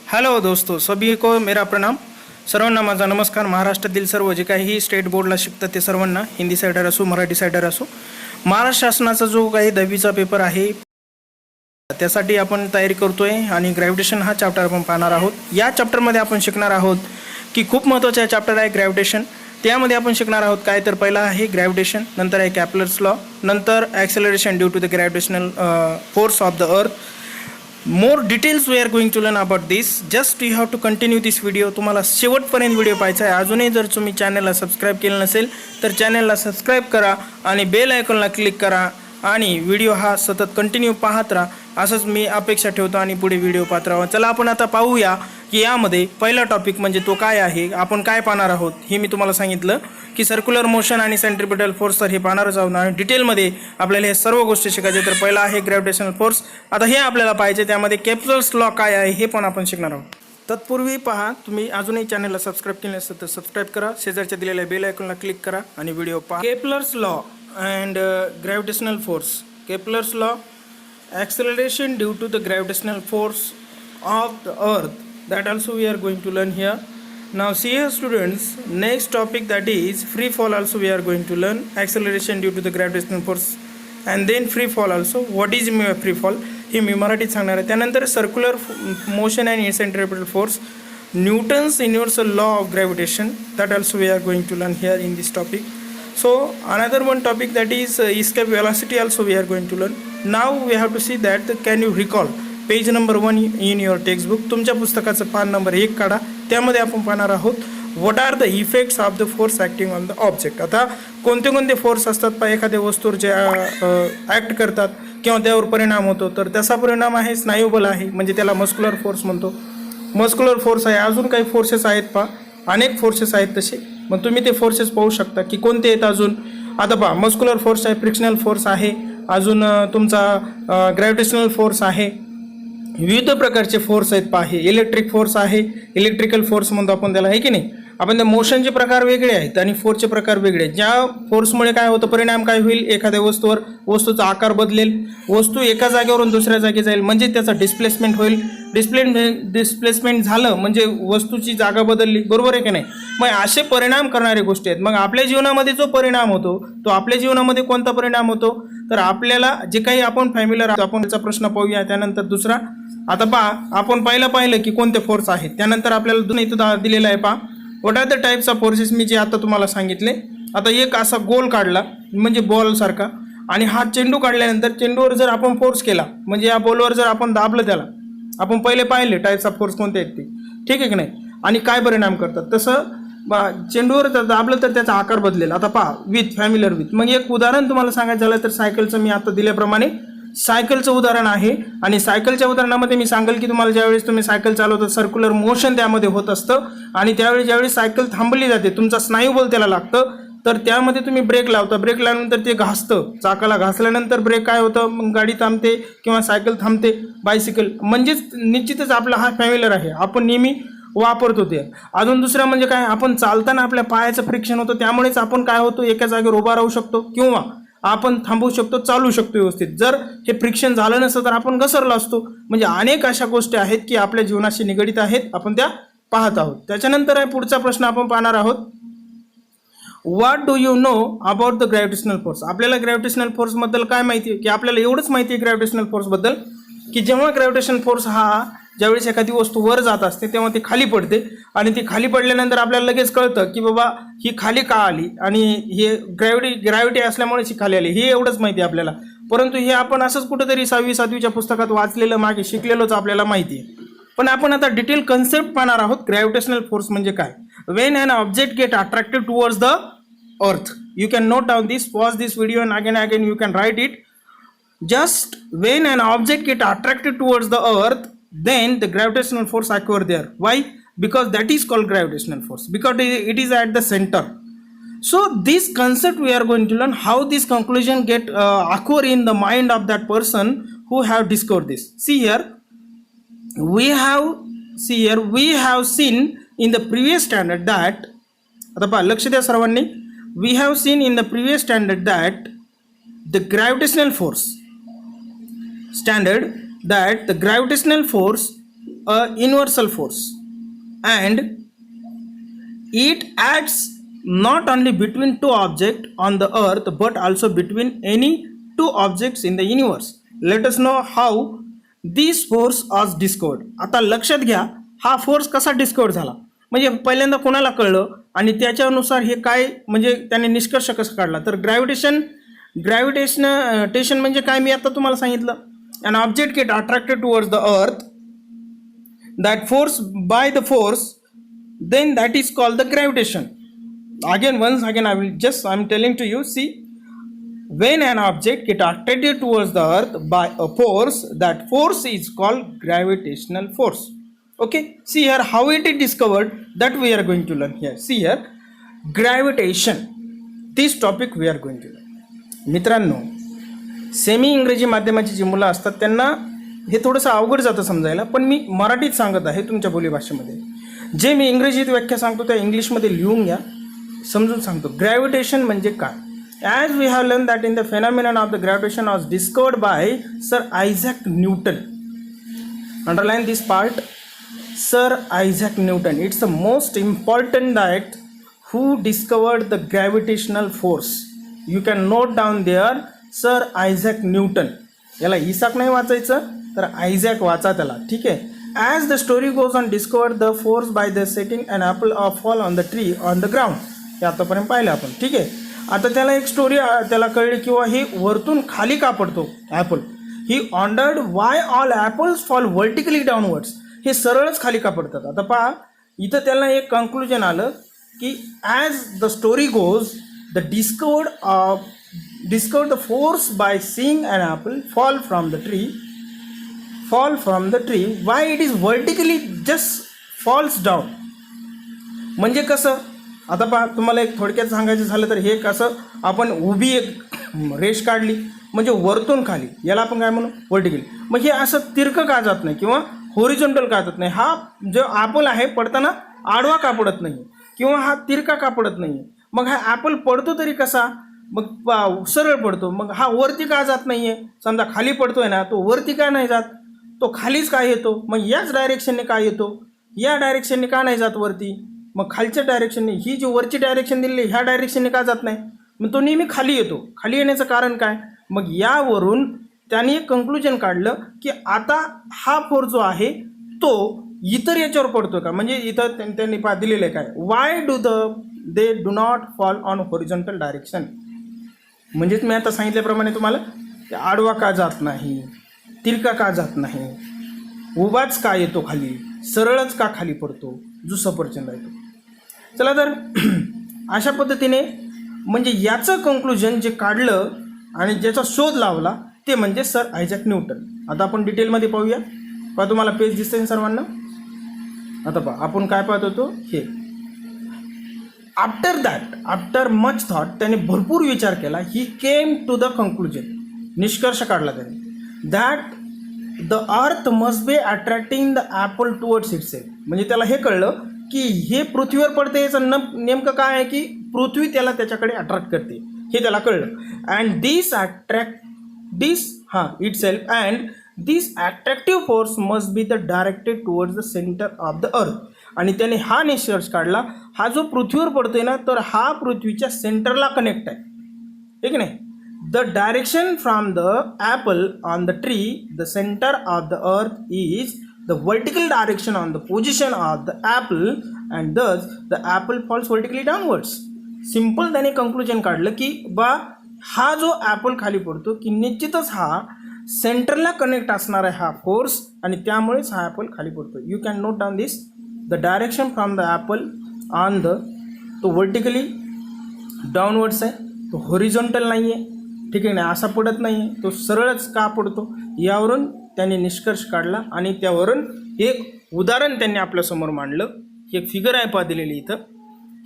Hello दोस्तों, सभी को मेरा प्रणाम. सर्वांना माझा नमस्कार. महाराष्ट्रातील सर्व जे काही स्टेट बोर्डला शिकतात ते सर्वांना, हिंदी सायडर असो मराठी सायडर असो, महाराष्ट्र शासनाचा जो काही 10वीचा पेपर आहे त्यासाठी आपण तयारी करतोय आणि ग्रॅव्हिटेशन हा चॅप्टर आपण पाहणार आहोत. या चॅप्टरमध्ये आपण शिकणार आहोत की खूप महत्त्वाचा चॅप्टर आहे ग्रॅव्हिटेशन. त्यामध्ये आपण शिकणार आहोत काय तर पहिला आहे ग्रॅव्हिटेशन, नंतर आहे कॅपलर्स लॉ, नंतर acceleration due to the gravitational force of the earth. More details we are going to learn about this. Just you have to continue this video. तुम्हाला शेवटपर्यंत व्हिडिओ पाहायचा आहे. अजूनही जर तुम्ही चॅनलला सबस्क्राईब केलं नसेल तर चॅनलला सबस्क्राईब करा आणि बेल आयकॉनला क्लिक करा आणि व्हिडिओ हा सतत कंटिन्यू पाहत राहा, असंच मी अपेक्षा ठेवतो आणि पुढे व्हिडिओ पाहत राहा. चला आपण आता पाहूया की यामध्ये पहिला टॉपिक म्हणजे तो काय आहे, आपण काय पाहणार आहोत. हे मी तुम्हाला सांगितलं की सर्क्युलर मोशन आणि सेंट्रिपिटल फोर्स, तर हे पाहणारच आहोत आणि डिटेलमध्ये आपल्याला हे सर्व गोष्टी शिकायचे. तर पहिला आहे ग्रॅव्हिटेशनल फोर्स. आता हे आपल्याला पाहिजे, त्यामध्ये केप्लर्स लॉ काय आहे हे पण आपण शिकणार आहोत. तत्पूर्वी पहा, तुम्ही अजूनही चॅनलला सबस्क्राईब केले नसेल तर सबस्क्राईब करा, शेजारच्या दिलेल्या बेल आयकॉनला क्लिक करा आणि व्हिडिओ पहा. Kepler's law and gravitational force. Kepler's law, acceleration due to the gravitational force of the earth, that also we are going to learn here. Now see here students, next topic that is free fall also we are going to learn. Acceleration due to the gravitational force and then free fall also. What is free fall हे मी मराठीत सांगणार आहे. त्यानंतर circular motion and centripetal force, Newton's universal law of gravitation, that also we are going to learn here in this topic. So another one topic that is escape velocity also we are going to learn. Now we have to see that can you recall page number 1 in your textbook. तुमच्या पुस्तकाचं पान number 1 काढा. त्यामध्ये आपण पाहणार आहोत what are the effects of the force acting on the object. आता कोणते कोणते फोर्स असतात पहा एखाद्या वस्तूवर जे ॲक्ट करतात किंवा त्यावर परिणाम होतो. तर त्याचा परिणाम आहे स्नायुबल आहे, म्हणजे त्याला मस्क्युलर फोर्स म्हणतो. मस्क्युलर फोर्स आहे. अजून काही फोर्सेस आहेत पहा, अनेक फोर्सेस आहेत तसे. मग तुम्ही ते फोर्सेस पाहू शकता की कोणते आहेत अजून. आता पहा, मस्क्युलर फोर्स आहे, फ्रिक्शनल फोर्स आहे, अजून तुमचा ग्रॅव्हिटेशनल फोर्स आहे, विविध प्रकारचे फोर्स आहेत पहा. हे इलेक्ट्रिक फोर्स आहे, इलेक्ट्रिकल फोर्स म्हणतो आपण त्याला, आहे की नाही. आपण त्या मोशनचे प्रकार वेगळे आहेत आणि फोर्सचे प्रकार वेगळे आहेत. ज्या फोर्समुळे काय होतं, परिणाम काय होईल, एखाद्या वस्तूवर वस्तूचा आकार बदलेल, वस्तू एका जागेवरून दुसऱ्या जागी जाईल, म्हणजे त्याचा डिस्प्लेसमेंट होईल. डिस्प्लेसमेंट झालं म्हणजे वस्तूची जागा बदलली, बरोबर आहे की नाही. मग असे परिणाम करणारे गोष्टी आहेत. मग आपल्या जीवनामध्ये जो परिणाम होतो तो आपल्या जीवनामध्ये कोणता परिणाम होतो, तर आपल्याला जे काही आपण फॅमिलीला आपण त्याचा प्रश्न पाहूया. त्यानंतर दुसरा, आता पहा आपण पाहिलं की कोणते फोर्स आहेत. त्यानंतर आपल्याला दोन इथं दिलेला आहे पहा, what are the types of forces, मी जे आता तुम्हाला सांगितले. आता एक असा गोल काढला म्हणजे बॉल सारखा, आणि हा चेंडू काढल्यानंतर चेंडूवर जर आपण फोर्स केला म्हणजे या बॉलवर जर आपण दाबलं, त्याला आपण पहिले पाहिले टाइप्स ऑफ फोर्स कोणते आहेत ते, ठीक आहे की नाही, आणि काय परिणाम करतात. तसं चेंडूवर जर दाबलं तर त्याचा आकार बदलेल. आता पहा, फॅमिलियर विथ. मग एक उदाहरण तुम्हाला सांगायचं झालं तर सायकलचं मी आता दिल्याप्रमाणे सायकलचं उदाहरण आहे. आणि सायकलच्या उदाहरणामध्ये मी सांगेल की तुम्हाला ज्यावेळेस तुम्ही सायकल चालवता सर्क्युलर मोशन त्यामध्ये होत असतं, आणि त्यावेळी ज्यावेळी सायकल थांबली जाते, तुमचा स्नायुबल त्याला लागतं, तर त्यामध्ये तुम्ही ब्रेक लावता. ब्रेक लावल्यानंतर ते घासतं, चाकाला घासल्यानंतर ब्रेक काय होतं, मग गाडी थांबते किंवा सायकल थांबते, बायसिकल. म्हणजेच निश्चितच आपला हा फॅमिलियर आहे, आपण नेहमी वापरतो ते. अजून दुसरं म्हणजे काय, आपण चालताना आपल्या पायाचं फ्रिक्शन होतं, त्यामुळेच आपण काय होतो, एका जागेवर उभा राहू शकतो किंवा आपण थांबवू शकतो, चालू शकतो व्यवस्थित. जर हे फ्रिक्शन झालं नसतं तर आपण घसरलो असतो. म्हणजे अनेक अशा गोष्टी आहेत की आपल्या जीवनाशी निगडित आहेत, आपण त्या पाहत आहोत. त्याच्यानंतर आहे पुढचा प्रश्न आपण पाहणार आहोत, what do you know about the gravitational force. आपल्याला ग्रॅव्हिटेशनल फोर्सबद्दल काय माहिती आहे, की आपल्याला एवढंच माहिती आहे ग्रॅव्हिटेशनल फोर्सबद्दल की जेव्हा ग्रॅव्हिटेशनल फोर्स हा ज्यावेळेस एखादी वस्तू वर जात असते तेव्हा ती खाली पडते, आणि ती खाली पडल्यानंतर आपल्याला लगेच कळतं की बाबा ही खाली का आली, आणि हे ग्रॅव्हिटी असल्यामुळेच ही खाली आली, हे एवढंच माहिती आहे आपल्याला. परंतु हे आपण असंच कुठेतरी 6वी 7वीच्या पुस्तकात वाचलेलं, मागे शिकलेलोच आपल्याला माहिती आहे. पण आपण आता डिटेल कन्सेप्ट पाहणार आहोत. ग्रॅव्हिटेशनल फोर्स म्हणजे काय. When an object get attracted towards the earth, you can note down this, pause this video and again you can write it. Just when an object get attracted towards the earth, then the gravitational force occur there. Why? Because that is called gravitational force, because it is at the center. So this concept we are going to learn, how this conclusion get occur in the mind of that person who have discovered this. See here, we have seen in the previous standard that, आता पहा लक्ष द्या सर्वांनी, we have seen in the previous standard that the gravitational force standard, that the gravitational force a universal force and it acts not only between two objects on the earth but also between any two objects in the universe. Let us know how this force was discovered. आता लक्षात घ्या हा force कसा डिस्कवर झाला, म्हणजे पहिल्यांदा कोणाला कळलं आणि त्याच्यानुसार हे काय म्हणजे त्याने निष्कर्ष कसा काढला. तर ग्रॅव्हिटेशन म्हणजे काय मी आता तुम्हाला सांगितलं. an object get attracted towards the earth, that force by the force, then that is called the gravitation. Once again I'm telling to you, see, when an object get attracted towards the earth by a force, that force is called gravitational force. Okay, see here how it is discovered, that we are going to learn here. See here, gravitation, this topic we are going to learn. मित्रांनो, semi इंग्रजी माध्यमाची जी मुलं असतात त्यांना हे थोडंसं अवघड जातं समजायला, पण मी मराठीत सांगत आहे तुमच्या बोलीभाषेमध्ये. जे मी इंग्रजीत व्याख्या सांगतो त्या इंग्लिशमध्ये लिहून घ्या, समजून सांगतो. ग्रॅव्हिटेशन म्हणजे काय. As we have learn that in the phenomenon of the gravitation was discovered by sir Isaac Newton. Underline this part, sir Isaac Newton. It's the most important that who discovered the gravitational force. You can note down there sir Isaac Newton. याला Isaac नाही वाचायचं तर Isaac वाचा त्याला, ठीक आहे. As the story goes on discover the force by the setting and Apple of fall on the tree on the ground. हे आतापर्यंत पाहिलं आपण, ठीक आहे. आता त्याला एक स्टोरी त्याला कळली किंवा हे वरतून खाली का पडतो apple. He wondered why all apples fall vertically downwards. हे सरळच खाली का पडतात. आता पहा इथं त्याला एक कन्क्लुजन आलं की as the story goes the discovered the force by seeing an apple fall from the tree, why it is vertically just falls down. म्हणजे कसं, आता पहा तुम्हाला एक थोडक्यात सांगायचं झालं तर हे कसं, आपण उभी एक रेष काढली म्हणजे वरतून खाली, याला आपण काय म्हणू, व्हर्टिकली. मग हे असं तिरकं का जात नाही किंवा होरिझॉन्टल का जात नाही. हा जो ॲपल आहे पडताना आडवा का पडत नाही किंवा हा तिरका का पडत नाही. मग हा ॲपल पडतो तरी कसा, मग सरळ पडतो. मग हा वरती का जात नाही आहे. समजा खाली पडतोय ना, तो वरती का नाही जात, तो खालीच काय येतो. मग याच डायरेक्शनने काय येतो, या डायरेक्शनने का नाही जात वरती. मग खालच्या डायरेक्शनने, ही जी वरची डायरेक्शन दिली ह्या डायरेक्शनने का जात नाही, मग तो नेहमी खाली येतो. खाली येण्याचं कारण काय. मग यावरून त्याने एक कंक्लुजन काढलं की आता हा फोर्स जो आहे तो इतर याच्यावर पडतो का. म्हणजे इथं त्यांनी दिलेलं आहे काय, Y they do not fall on horizontal direction. म्हणजेच मी आता सांगितल्याप्रमाणे तुम्हाला आडवा का जात नाही, तिरका का जात नाही, उभाच का येतो खाली, सरळच का खाली पडतो, जो सफरचंद आहे तो. चला तर अशा पद्धतीने म्हणजे याचं कंक्लुजन जे काढलं आणि ज्याचा शोध लावला ते म्हणजे सर आयझॅक न्यूटन. आता आपण डिटेलमध्ये पाहूया. पहा तुम्हाला पेज दिसतंय सर्वांना. आता पहा आपण काय पाहत होतो हे. आफ्टर मच थॉट, त्याने भरपूर विचार केला. ही केम टू द कंक्लुजन, निष्कर्ष काढला त्याने, that the earth must be attracting the Apple towards itself. म्हणजे त्याला हे कळलं की हे पृथ्वीवर पडते, याचं नेमकं काय आहे की पृथ्वी त्याला त्याच्याकडे अट्रॅक्ट करते, हे त्याला कळलं. And this itself and this attractive force must be the directed towards the centre of the अर्थ. आणि त्याने हा निष्कर्ष काढला, हा जो पृथ्वीवर पडतोय ना तर हा पृथ्वीच्या सेंटरला कनेक्ट आहे, ठीक नाही. The direction from the apple on the tree, the centre of the earth is the vertical direction on the position of the apple and thus the apple falls vertically downwards. Simple त्याने conclusion काढलं की बा हा जो Apple खाली पडतो की निश्चितच हा सेंटरला कनेक्ट असणार आहे हा फोर्स आणि त्यामुळेच हा ॲपल खाली पडतो. You can note down this. The direction from the apple on the, तो वर्टिकली डाऊनवर्ड्स आहे, तो हॉरिझॉन्टल नाही आहे, ठीक आहे ना, असा पडत नाही आहे, तो सरळच का पडतो. यावरून त्यांनी निष्कर्ष काढला आणि त्यावरून एक उदाहरण त्यांनी आपल्यासमोर मांडलं. ही एक फिगर आहे पहा दिलेली इथं.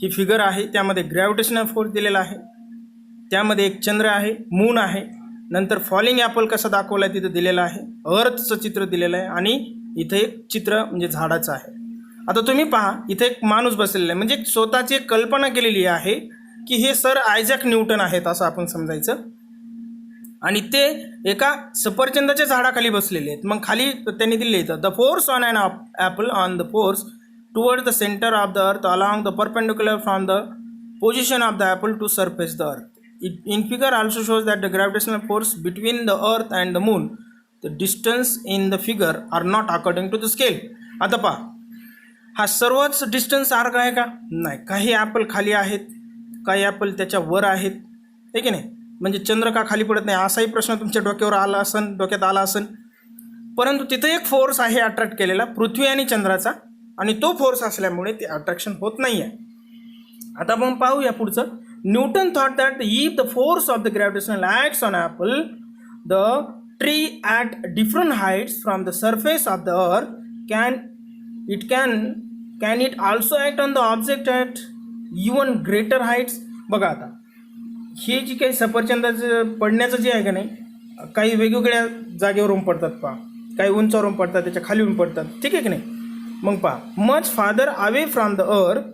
ही फिगर आहे, त्यामध्ये ग्रॅव्हिटेशनल फोर्स दिलेला आहे, त्यामध्ये एक चंद्र आहे, मून आहे, नंतर फॉलिंग ॲपल कसा दाखवला आहे तिथं दिलेलं आहे, अर्थचं चित्र दिलेलं आहे आणि इथं एक चित्र म्हणजे झाडाचं आहे. आता तुम्ही पहा इथे एक माणूस बसलेला आहे, म्हणजे स्वतःची एक कल्पना केलेली आहे की हे सर आयझॅक न्यूटन आहेत असं आपण समजायचं. आणि ते एका सफरचंदाच्या झाडाखाली बसलेले आहेत. मग खाली त्यांनी दिले इथं, the force on an apple on the force toward the centre of the earth along the perpendicular from the position of the apple to surface the earth. In figure also shows that the gravitational force between the earth and the moon, the distance in the figure are not according to the scale. आता पहा, हा सर्वच distance सारखा आहे का? नाही. काही Apple खाली आहेत, काही ॲपल त्याच्या वर आहेत, आहे की नाही? म्हणजे चंद्र का खाली पडत नाही असाही प्रश्न तुमच्या डोक्यात आला असन. परंतु तिथं एक फोर्स आहे अट्रॅक्ट केलेला, पृथ्वी आणि चंद्राचा, आणि तो फोर्स असल्यामुळे ते अट्रॅक्शन होत नाही आहे. आता आपण पाहूया पुढचं. Newton thought that if the force of the gravitational acts on Apple the tree at different heights from the surface of the अर्थ can it also act on the object at even greater heights. बघा आता हे जी काही सफरचंदाचं पडण्याचं जे आहे का नाही, काही वेगवेगळ्या जागेवरून पडतात पहा, काही उंचावरून पडतात, त्याच्या खालीवरून पडतात, ठीक आहे की नाही? मग पहा, much father away from the earth,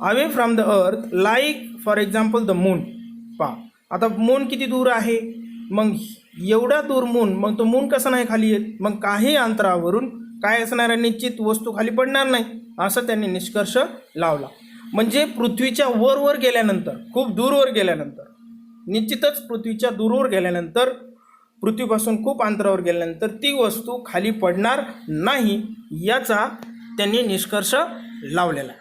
away from the earth like for example the moon. पहा आता मून किती दूर आहे, मग एवढा दूर मून, मग तो मून कसा नाही खाली येत? मग काही अंतरावरून काय असणाऱ्या निश्चित वस्तू खाली पडणार नाही, असं त्यांनी निष्कर्ष लावला. म्हणजे पृथ्वीच्या वर गेल्यानंतर, खूप दूरवर गेल्यानंतर, निश्चितच पृथ्वीच्या दूरवर गेल्यानंतर, पृथ्वीपासून खूप अंतरावर गेल्यानंतर ती वस्तू खाली पडणार नाही, याचा त्यांनी निष्कर्ष लावलेला.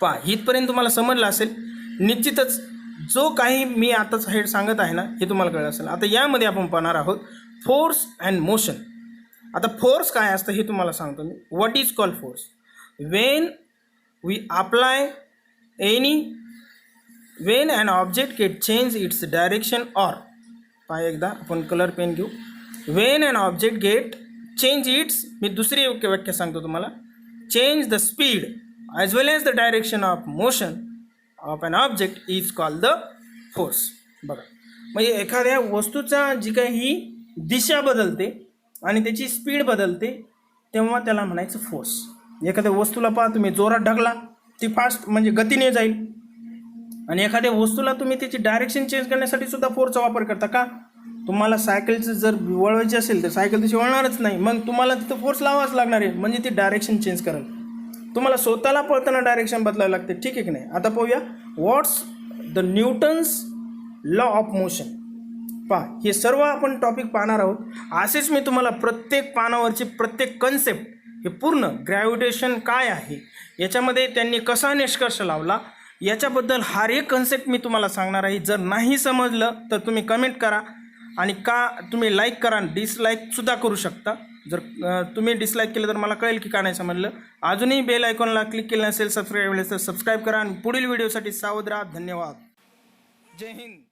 पहा इथपर्यंत तुम्हाला समजलं असेल. निश्चितच जो काही मी आताच हेड सांगत आहे ना, हे तुम्हाला कळलं असेल. आता यामध्ये आपण पाहणार आहोत फोर्स अँड मोशन. आता फोर्स काय असतं हे तुम्हाला सांगतो मी. What is called force? When we apply when an object get change its direction or, पहा एकदा आपण कलर पेन घेऊ. When an object get change its, मी दुसरी व्याख्या सांगतो तुम्हाला, change the speed as well as the direction of motion of an object is called the force. बघा म्हणजे एखाद्या वस्तूचा जी काही दिशा बदलते आणि त्याची स्पीड बदलते तेव्हा त्याला म्हणायचं फोर्स. एखाद्या वस्तूला पहा तुम्ही जोरात ढकला, ती फास्ट म्हणजे गतीने जाईल, आणि एखाद्या वस्तूला तुम्ही त्याची डायरेक्शन चेंज करण्यासाठी सुद्धा फोर्सचा वापर करता का? तुम्हाला सायकलचं जर वळवायची असेल तर सायकल तशी वळणारच नाही, मग तुम्हाला तिथं फोर्स लावाच लागणार आहे, म्हणजे ती डायरेक्शन चेंज करेल. तुम्हाला स्वतःला पळताना डायरेक्शन बदलायला लागते, ठीक आहे की नाही? आता पाहूया what's the Newton's law of motion. पहा हे सर्व आपण टॉपिक पाहणार आहोत. असेच मी तुम्हाला प्रत्येक पानावरची प्रत्येक कन्सेप्ट, हे पूर्ण ग्रॅव्हिटेशन काय आहे, याच्यामध्ये त्यांनी कसा निष्कर्ष लावला, याच्याबद्दल हर एक कन्सेप्ट मी तुम्हाला सांगणार आहे. जर नाही समजलं तर तुम्ही कमेंट करा, आणि तुम्ही लाईक करा, डिसलाईकसुद्धा करू शकता. जर तुम्ही डिसलाईक केलं तर मला कळेल की का नाही समजलं. अजूनही बेल आयकॉनला क्लिक केलं नसेल सबस्क्राईब तर सबस्क्राईब करा, आणि पुढील व्हिडिओसाठी सावध राहा. धन्यवाद. जय हिंद.